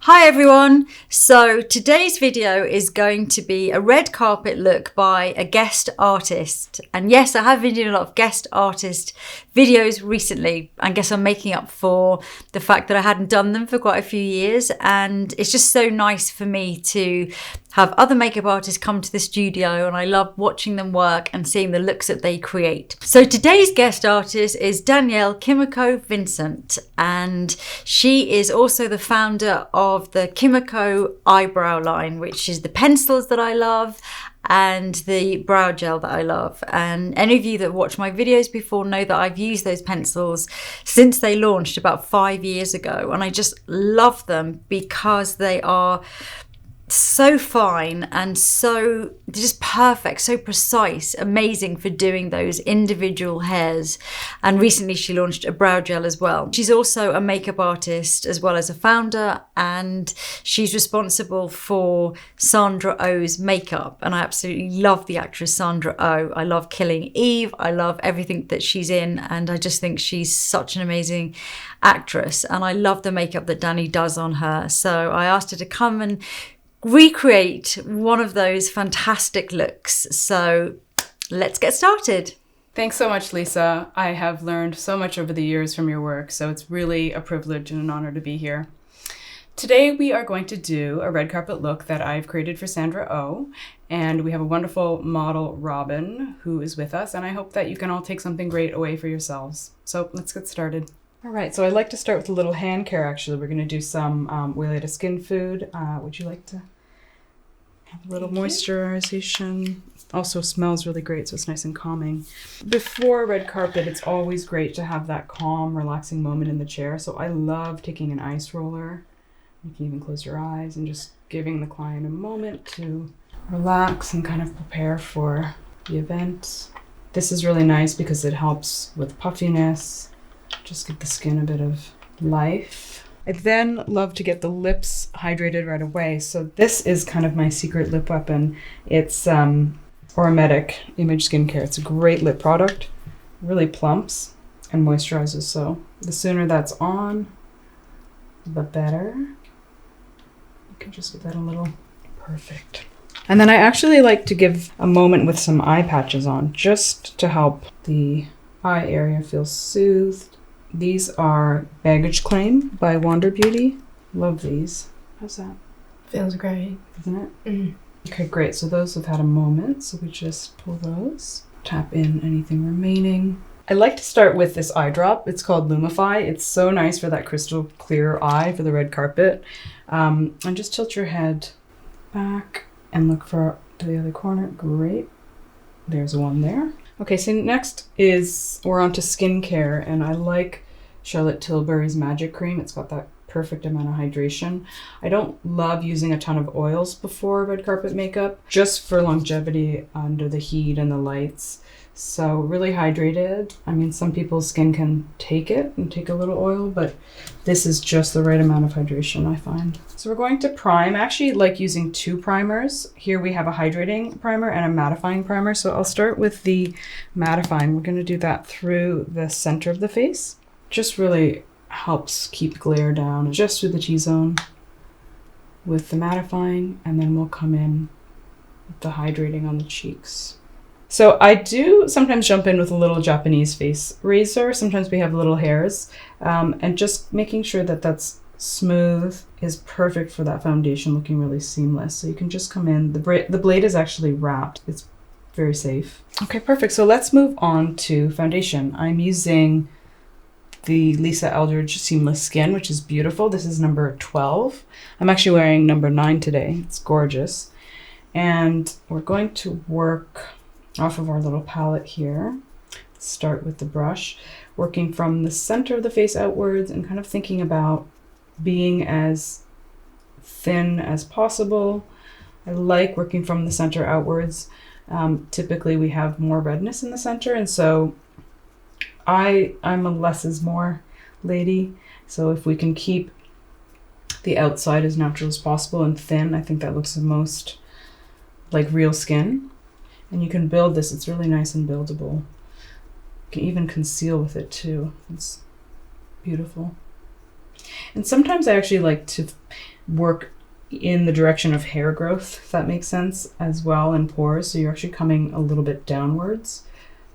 Hi everyone! So today's video is going to be a red carpet look by a guest artist. And yes, I have been doing a lot of guest artist videos recently. I guess I'm making up for the fact that I hadn't done them for quite a few years. And it's just so nice for me to have other makeup artists come to the studio, and I love watching them work and seeing the looks that they create. So today's guest artist is Danielle Kimiko Vincent, and she is also the founder of the Kimiko Eyebrow line, which is the pencils that I love and the brow gel that I love. And any of you that watch my videos before know that I've used those pencils since they launched about 5 years ago, and I just love them because they are so fine and so just perfect, so precise, amazing for doing those individual hairs. And recently she launched a brow gel as well. She's also a makeup artist as well as a founder, and she's responsible for Sandra Oh's makeup, and I absolutely love the actress Sandra Oh. I love Killing Eve, I love everything that she's in, and I just think she's such an amazing actress, and I love the makeup that Dani does on her. So I asked her to come and recreate one of those fantastic looks. So let's get started. Thanks so much, Lisa. I have learned so much over the years from your work, so it's really a privilege and an honor to be here. Today we are going to do a red carpet look that I've created for Sandra Oh, and we have a wonderful model, Robin, who is with us, and I hope that you can all take something great away for yourselves. So let's get started. All right, so I'd like to start with a little hand care, actually. We're going to do some Weleda Skin Food. Would you like to have a little moisturization? Also smells really great, so it's nice and calming. Before red carpet, it's always great to have that calm, relaxing moment in the chair. So I love taking an ice roller. You can even close your eyes and just giving the client a moment to relax and kind of prepare for the event. This is really nice because it helps with puffiness. Just give the skin a bit of life. I then love to get the lips hydrated right away. So this is kind of my secret lip weapon. It's Oremedic Image Skincare. It's a great lip product. Really plumps and moisturizes. So the sooner that's on, the better. You can just give that a little perfect. And then I actually like to give a moment with some eye patches on, just to help the eye area feel soothed. These are Baggage Claim by Wander Beauty. Love these. How's that? Feels great. Isn't it? Mm. Okay, great. So those have had a moment. So we just pull those, tap in anything remaining. I like to start with this eye drop. It's called Lumify. It's so nice for that crystal clear eye for the red carpet. And just tilt your head back and look to the other corner. Great. There's one there. Okay, so next we're on to skincare, and I like Charlotte Tilbury's Magic Cream. It's got that perfect amount of hydration. I don't love using a ton of oils before red carpet makeup, just for longevity under the heat and the lights. So really hydrated. I mean, some people's skin can take it and take a little oil, but this is just the right amount of hydration, I find. So we're going to prime. I actually like using two primers. Here we have a hydrating primer and a mattifying primer. So I'll start with the mattifying. We're going to do that through the center of the face. Just really helps keep glare down just through the T-zone with the mattifying, and then we'll come in with the hydrating on the cheeks. So I do sometimes jump in with a little Japanese face razor. Sometimes we have little hairs, and just making sure that that's smooth is perfect for that foundation looking really seamless. So you can just come in. The blade is actually wrapped. It's very safe. Okay, perfect. So let's move on to foundation. I'm using the Lisa Eldridge Seamless Skin, which is beautiful. This is number 12. I'm actually wearing number 9 today. It's gorgeous. And we're going to work off of our little palette here. Start with the brush, working from the center of the face outwards and kind of thinking about being as thin as possible. I like working from the center outwards. Typically we have more redness in the center, and so I'm a less is more lady. So if we can keep the outside as natural as possible and thin, I think that looks the most like real skin. And you can build this. It's really nice and buildable. You can even conceal with it too. It's beautiful. And sometimes I actually like to work in the direction of hair growth, if that makes sense, as well in pores. So you're actually coming a little bit downwards.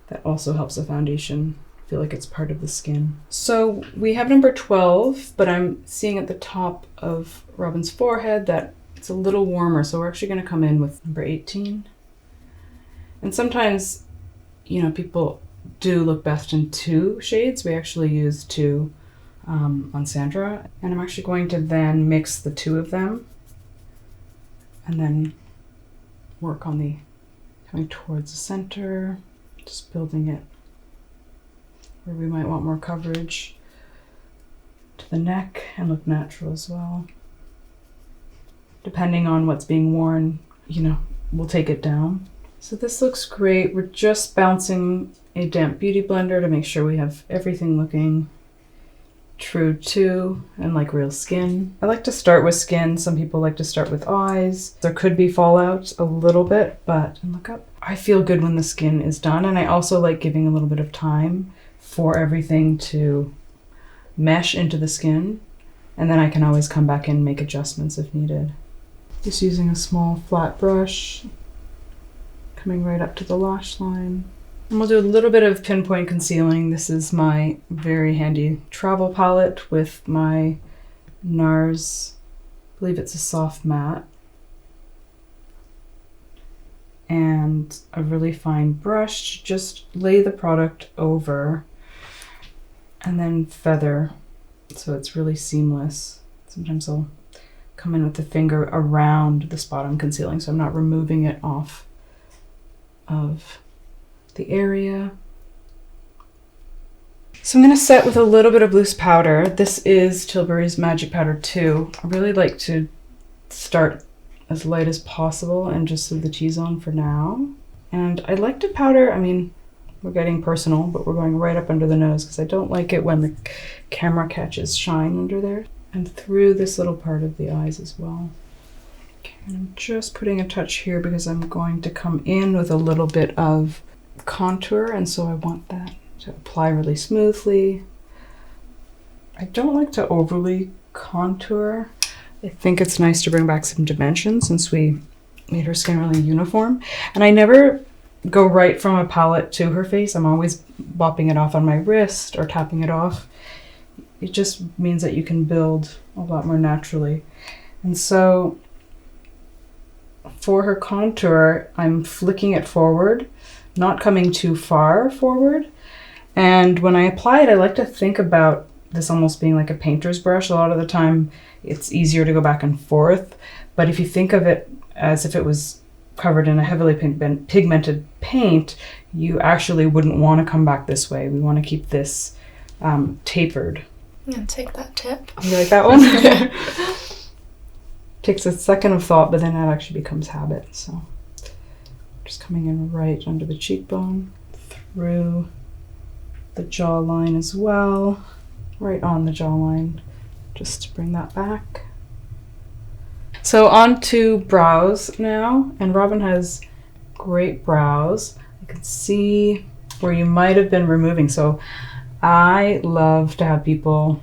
That also helps the foundation feel like it's part of the skin. So we have number 12, but I'm seeing at the top of Robin's forehead that it's a little warmer. So we're actually going to come in with number 18. And sometimes, you know, people do look best in 2 shades. We actually use 2 on Sandra. And I'm actually going to then mix the 2 of them and then work on the coming towards the center, just building it where we might want more coverage to the neck and look natural as well. Depending on what's being worn, you know, we'll take it down. So this looks great. We're just bouncing a damp beauty blender to make sure we have everything looking true to and like real skin. I like to start with skin. Some people like to start with eyes. There could be fallout a little bit, but look up. I feel good when the skin is done, and I also like giving a little bit of time for everything to mesh into the skin, and then I can always come back and make adjustments if needed. Just using a small flat brush, coming right up to the lash line. And we'll do a little bit of pinpoint concealing. This is my very handy travel palette with my NARS, I believe it's a soft matte, and a really fine brush to just lay the product over and then feather so it's really seamless. Sometimes I'll come in with the finger around the spot I'm concealing so I'm not removing it off of the area. So I'm going to set with a little bit of loose powder. This is Tilbury's Magic Powder 2. I really like to start as light as possible and just leave the T-zone for now. And I like to powder, I mean, we're getting personal, but we're going right up under the nose because I don't like it when the camera catches shine under there. And through this little part of the eyes as well. Okay, and I'm just putting a touch here because I'm going to come in with a little bit of contour, and so I want that to apply really smoothly. I don't like to overly contour. I think it's nice to bring back some dimension since we made her skin really uniform. And I never go right from a palette to her face. I'm always bopping it off on my wrist or tapping it off. It just means that you can build a lot more naturally. And so for her contour, I'm flicking it forward, not coming too far forward. And when I apply it, I like to think about this almost being like a painter's brush. A lot of the time it's easier to go back and forth, but if you think of it as if it was covered in a heavily pigmented paint, you actually wouldn't want to come back this way. We want to keep this tapered. I'm gonna take that tip. You like that one? Takes a second of thought, but then it actually becomes habit. So just coming in right under the cheekbone, through the jawline as well, right on the jawline, just to bring that back. So on to brows now, and Robin has great brows. You can see where you might have been removing. So I love to have people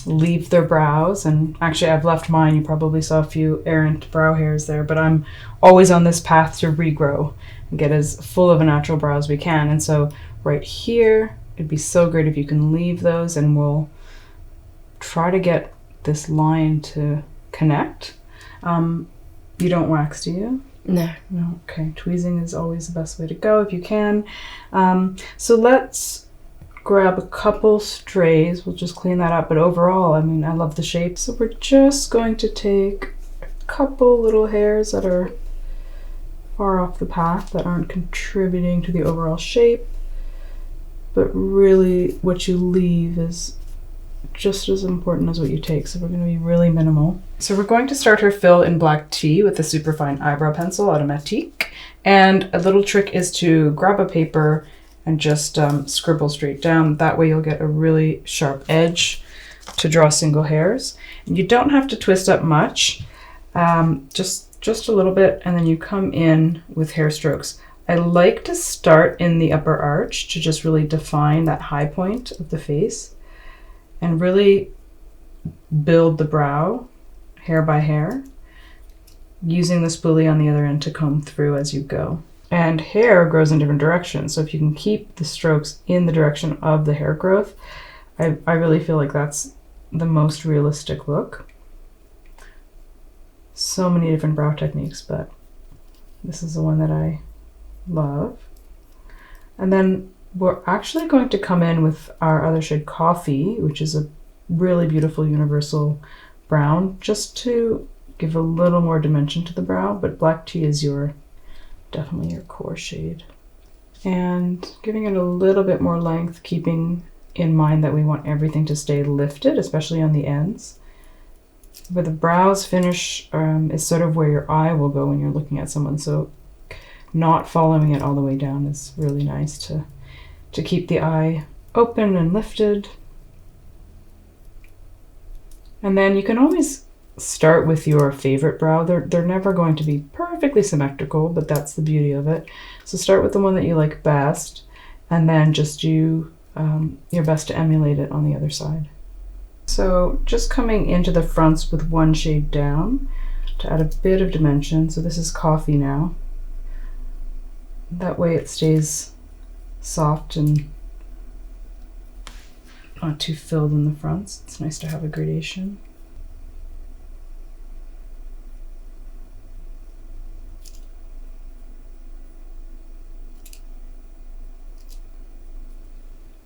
leave their brows, and actually I've left mine. You probably saw a few errant brow hairs there, but I'm always on this path to regrow and get as full of a natural brow as we can. And so right here, it'd be so great if you can leave those, and we'll try to get this line to connect. You don't wax, do you? No. No, okay. Tweezing is always the best way to go if you can. So let's grab a couple strays. We'll just clean that up, but overall, I mean, I love the shape. So we're just going to take a couple little hairs that are far off the path that aren't contributing to the overall shape, but really what you leave is just as important as what you take. So we're going to be really minimal. So we're going to start her fill in black tea with a superfine eyebrow pencil out of Mattifying. And a little trick is to grab a paper and just scribble straight down. That way you'll get a really sharp edge to draw single hairs. And you don't have to twist up much, just a little bit, and then you come in with hair strokes. I like to start in the upper arch to just really define that high point of the face and really build the brow hair by hair, using the spoolie on the other end to comb through as you go. And hair grows in different directions, so if you can keep the strokes in the direction of the hair growth, I really feel like that's the most realistic look. So many different brow techniques, but this is the one that I love. And then we're actually going to come in with our other shade Coffee, which is a really beautiful universal brown, just to give a little more dimension to the brow, but black tea is definitely your core shade. And giving it a little bit more length, keeping in mind that we want everything to stay lifted, especially on the ends. Where the brows finish is sort of where your eye will go when you're looking at someone, so not following it all the way down is really nice to keep the eye open and lifted. And then you can always start with your favorite brow. They're never going to be perfectly symmetrical, but that's the beauty of it. So start with the one that you like best, and then just do your best to emulate it on the other side. So just coming into the fronts with one shade down to add a bit of dimension. So this is Coffee now. That way it stays soft and not too filled in the fronts. It's nice to have a gradation.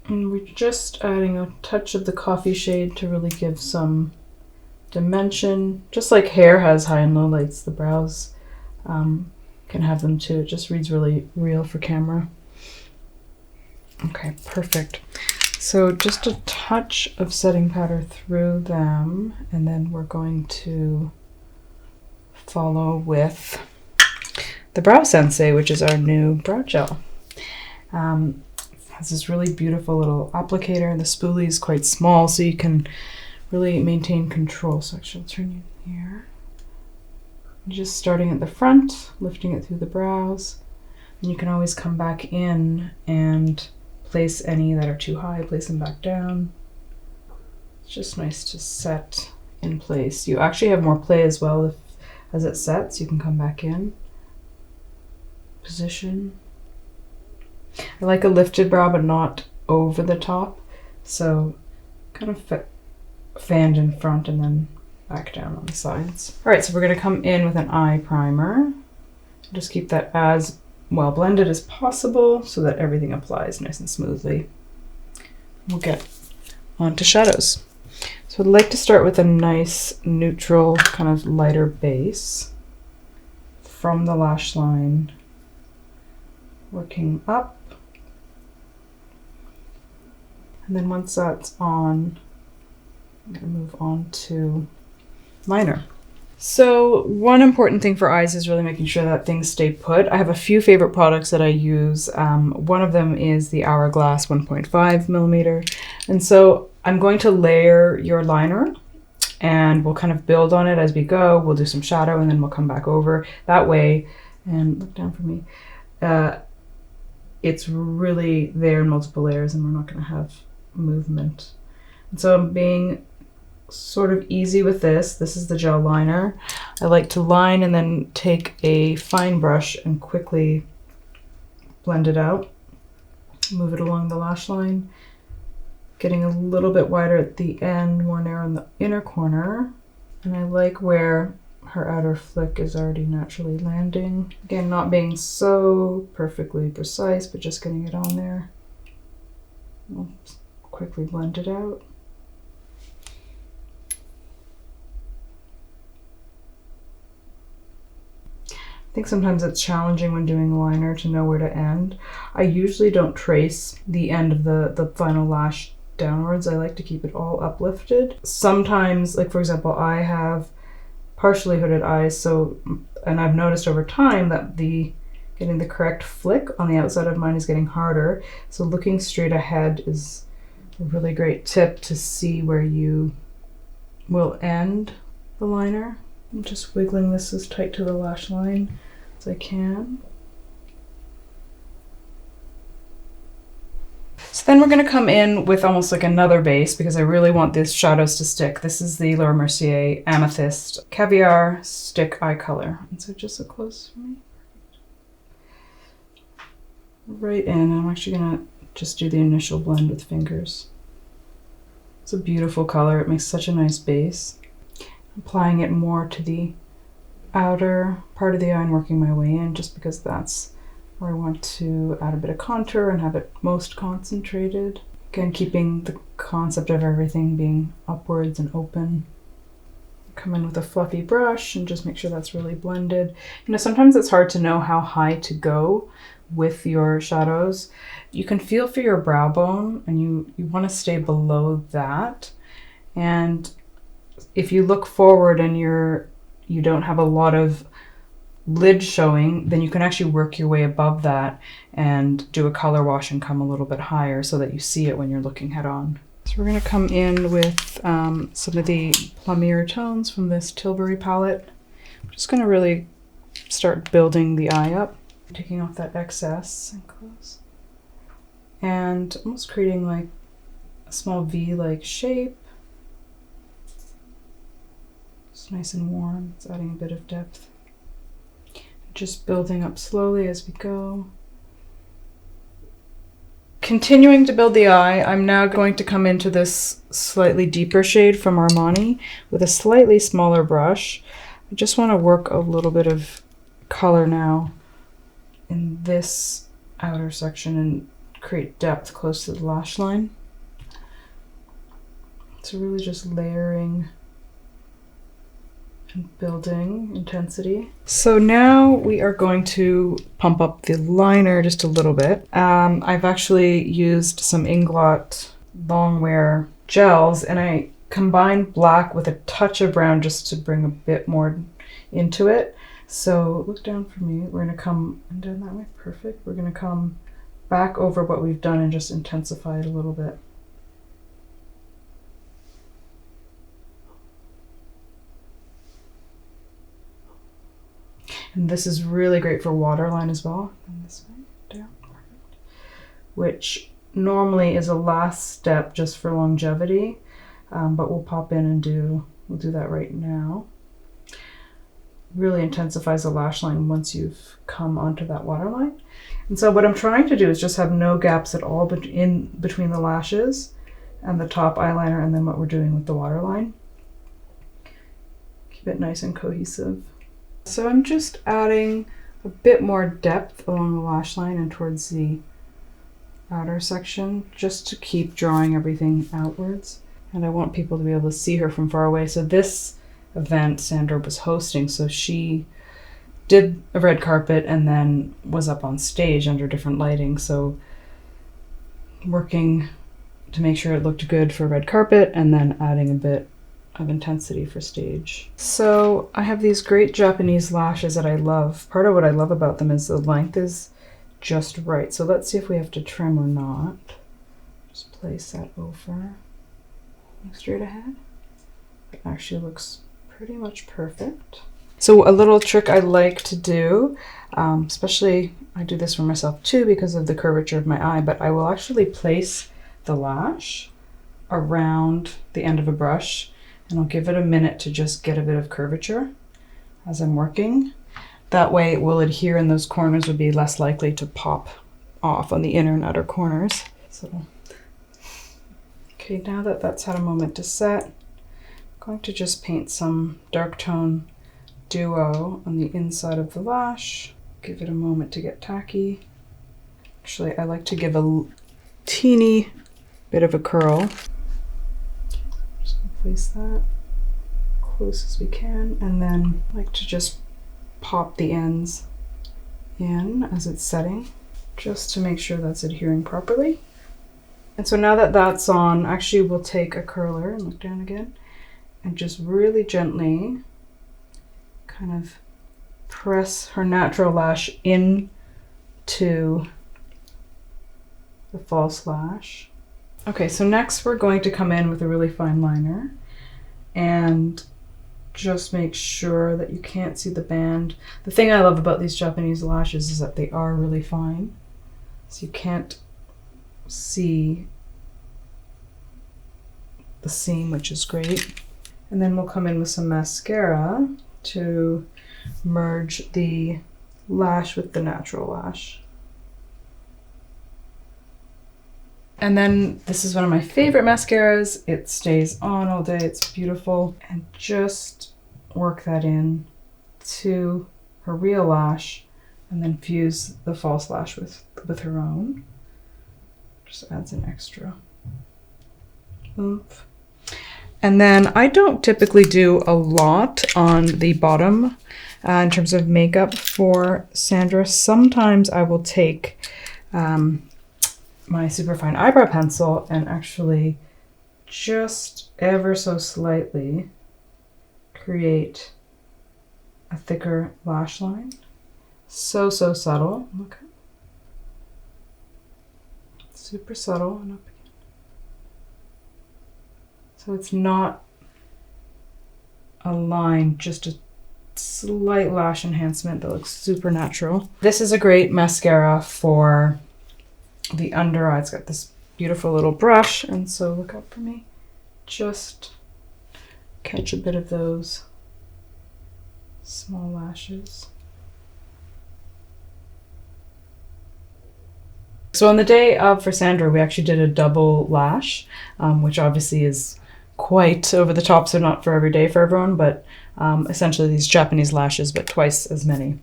And we're just adding a touch of the Coffee shade to really give some dimension. Just like hair has high and low lights, the brows can have them too. It just reads really real for camera. Okay, perfect. So just a touch of setting powder through them, and then we're going to follow with the Brow Sensei, which is our new brow gel. Has this really beautiful little applicator, and the spoolie is quite small, so you can really maintain control. So actually I'll turn you here. Just starting at the front, lifting it through the brows, and you can always come back in and place any that are too high, place them back down. It's just nice to set in place. You actually have more play as well as it sets. You can come back in, position. I like a lifted brow, but not over the top. So kind of fanned in front and then back down on the sides. All right, so we're going to come in with an eye primer. Just keep that as well blended as possible so that everything applies nice and smoothly. We'll get on to shadows. So I'd like to start with a nice neutral, kind of lighter base from the lash line, working up. And then once that's on, I'm going to move on to liner. So one important thing for eyes is really making sure that things stay put. I have a few favorite products that I use. One of them is the Hourglass 1.5 millimeter. And so I'm going to layer your liner and we'll kind of build on it as we go. We'll do some shadow and then we'll come back over that way. And look down for me. It's really there in multiple layers and we're not going to have movement. And so I'm being sort of easy with this. This is the gel liner. I like to line and then take a fine brush and quickly blend it out. Move it along the lash line, getting a little bit wider at the end, more narrow in the inner corner. And I like where her outer flick is already naturally landing. Again, not being so perfectly precise, but just getting it on there. We'll quickly blend it out. I think sometimes it's challenging when doing a liner to know where to end. I usually don't trace the end of the final lash downwards. I like to keep it all uplifted. Sometimes, like for example, I have partially hooded eyes, and I've noticed over time that getting the correct flick on the outside of mine is getting harder. So looking straight ahead is a really great tip to see where you will end the liner. I'm just wiggling this as tight to the lash line as I can. So then we're going to come in with almost like another base because I really want these shadows to stick. This is the Laura Mercier Amethyst Caviar Stick Eye Color. And so just look close for me. Right in. I'm actually going to just do the initial blend with fingers. It's a beautiful color. It makes such a nice base. Applying it more to the outer part of the eye and working my way in just because that's where I want to add a bit of contour and have it most concentrated. Again, keeping the concept of everything being upwards and open. Come in with a fluffy brush and just make sure that's really blended. You know, sometimes it's hard to know how high to go with your shadows. You can feel for your brow bone and you want to stay below that. And if you look forward and you don't have a lot of lid showing, then you can actually work your way above that and do a color wash and come a little bit higher so that you see it when you're looking head on. So we're going to come in with some of the plummier tones from this Tilbury palette. I'm just going to really start building the eye up, taking off that excess and close, and almost creating like a small V-like shape. It's nice and warm. It's adding a bit of depth. Just building up slowly as we go. Continuing to build the eye, I'm now going to come into this slightly deeper shade from Armani with a slightly smaller brush. I just want to work a little bit of color now in this outer section and create depth close to the lash line. So really just layering and building intensity. So now we are going to pump up the liner just a little bit. I've actually used some Inglot Longwear gels and I combined black with a touch of brown just to bring a bit more into it. So look down for me. We're going to come and down that way. Perfect. We're going to come back over what we've done and just intensify it a little bit. And this is really great for waterline as well. And this way, down, perfect. Which normally is a last step just for longevity, but we'll pop in and we'll do that right now. Really intensifies the lash line once you've come onto that waterline. And so what I'm trying to do is just have no gaps at all in between the lashes and the top eyeliner and then what we're doing with the waterline. Keep it nice and cohesive. So I'm just adding a bit more depth along the lash line and towards the outer section just to keep drawing everything outwards. And I want people to be able to see her from far away. So this event Sandra was hosting, so she did a red carpet and then was up on stage under different lighting. So working to make sure it looked good for red carpet and then adding a bit of intensity for stage. So I have these great Japanese lashes that I love. Part of what I love about them is the length is just right. So let's see if we have to trim or not. Just place that over. Look straight ahead. It actually looks pretty much perfect. So a little trick I like to do, especially I do this for myself too because of the curvature of my eye, but I will actually place the lash around the end of a brush and I'll give it a minute to just get a bit of curvature as I'm working. That way it will adhere and those corners would be less likely to pop off on the inner and outer corners. So, okay, now that that's had a moment to set, I'm going to just paint some dark tone duo on the inside of the lash. Give it a moment to get tacky. Actually, I like to give a teeny bit of a curl. Place that close as we can and then I like to just pop the ends in as it's setting just to make sure that's adhering properly. And so now that that's on, actually we'll take a curler and look down again and just really gently kind of press her natural lash into the false lash. Okay, so next we're going to come in with a really fine liner and just make sure that you can't see the band. The thing I love about these Japanese lashes is that they are really fine. So you can't see the seam, which is great. And then we'll come in with some mascara to merge the lash with the natural lash. And then this is one of my favorite mascaras. It stays on all day, it's beautiful. And just work that in to her real lash and then fuse the false lash with her own. Just adds an extra oomph. And then I don't typically do a lot on the bottom in terms of makeup for Sandra. Sometimes I will take my superfine eyebrow pencil and actually just ever so slightly create a thicker lash line. So subtle. Look. Super subtle and up again. So it's not a line, just a slight lash enhancement that looks super natural. This is a great mascara for the under eye. It's got this beautiful little brush, and so look up for me. Just catch a bit of those small lashes. So on the day of for Sandra, we actually did a double lash, which obviously is quite over the top, so not for every day for everyone, but essentially these Japanese lashes, but twice as many.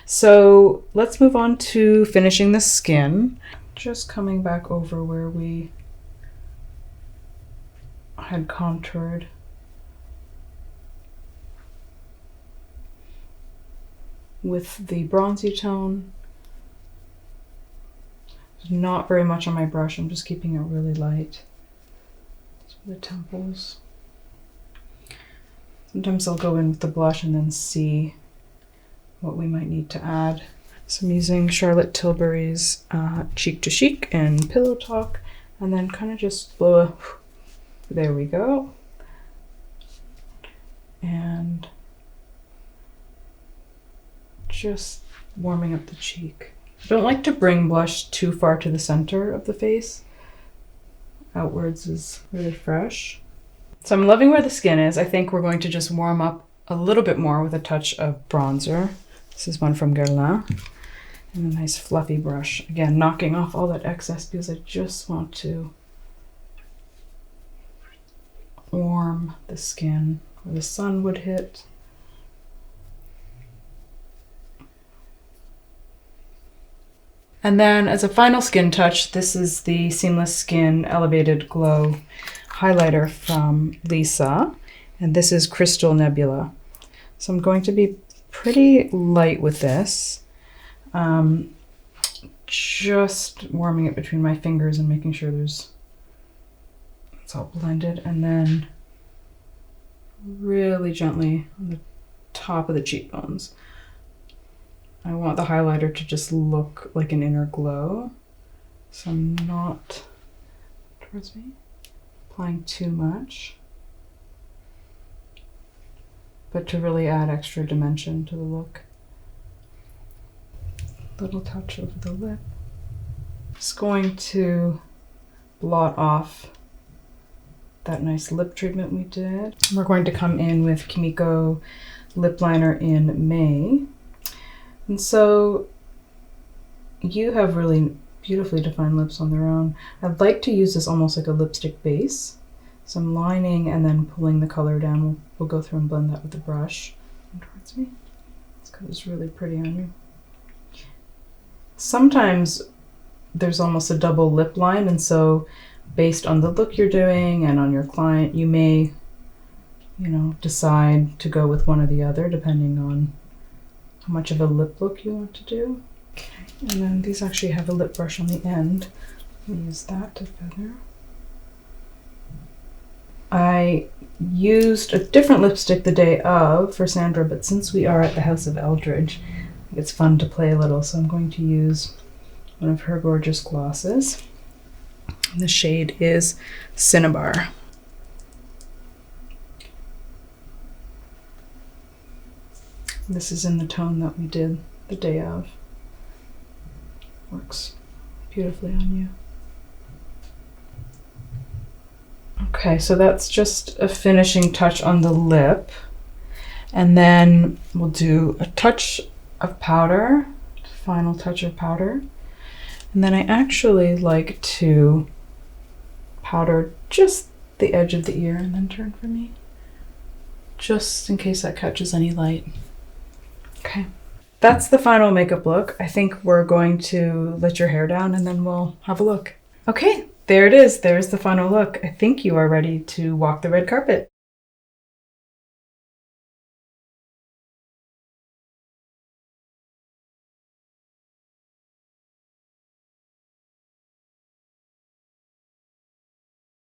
So let's move on to finishing the skin. Just coming back over where we had contoured. With the bronzy tone. Not very much on my brush, I'm just keeping it really light. So the temples. Sometimes I'll go in with the blush and then see what we might need to add. So I'm using Charlotte Tilbury's Cheek to Chic and Pillow Talk, and then kind of just blow a, there we go. And just warming up the cheek. I don't like to bring blush too far to the center of the face. Outwards is really fresh. So I'm loving where the skin is. I think we're going to just warm up a little bit more with a touch of bronzer. This is one from Guerlain. And a nice fluffy brush. Again, knocking off all that excess because I just want to warm the skin where the sun would hit. And then as a final skin touch, this is the Seamless Skin Elevated Glow highlighter from Lisa. And this is Crystal Nebula. So I'm going to be pretty light with this. Just warming it between my fingers and making sure it's all blended. And then really gently on the top of the cheekbones. I want the highlighter to just look like an inner glow. So I'm not, towards me, applying too much. But to really add extra dimension to the look. Little touch over the lip. Just going to blot off that nice lip treatment we did. We're going to come in with Kimiko lip liner in May. And so you have really beautifully defined lips on their own. I'd like to use this almost like a lipstick base. So I'm lining and then pulling the color down. We'll go through and blend that with the brush. And towards me. This color's really pretty on you. Sometimes there's almost a double lip line, and so based on the look you're doing and on your client, you may, decide to go with one or the other depending on how much of a lip look you want to do. Okay, and then these actually have a lip brush on the end. We'll use that to feather. I used a different lipstick the day of for Sandra, but since we are at the house of Eldridge, it's fun to play a little, so I'm going to use one of her gorgeous glosses. The shade is Cinnabar. This is in the tone that we did the day of. Works beautifully on you. Okay, so that's just a finishing touch on the lip. And then we'll do a touch of powder, final touch of powder. And then I actually like to powder just the edge of the ear and then turn for me, just in case that catches any light. Okay, that's the final makeup look. I think we're going to let your hair down and then we'll have a look. Okay, there it is. There's the final look. I think you are ready to walk the red carpet.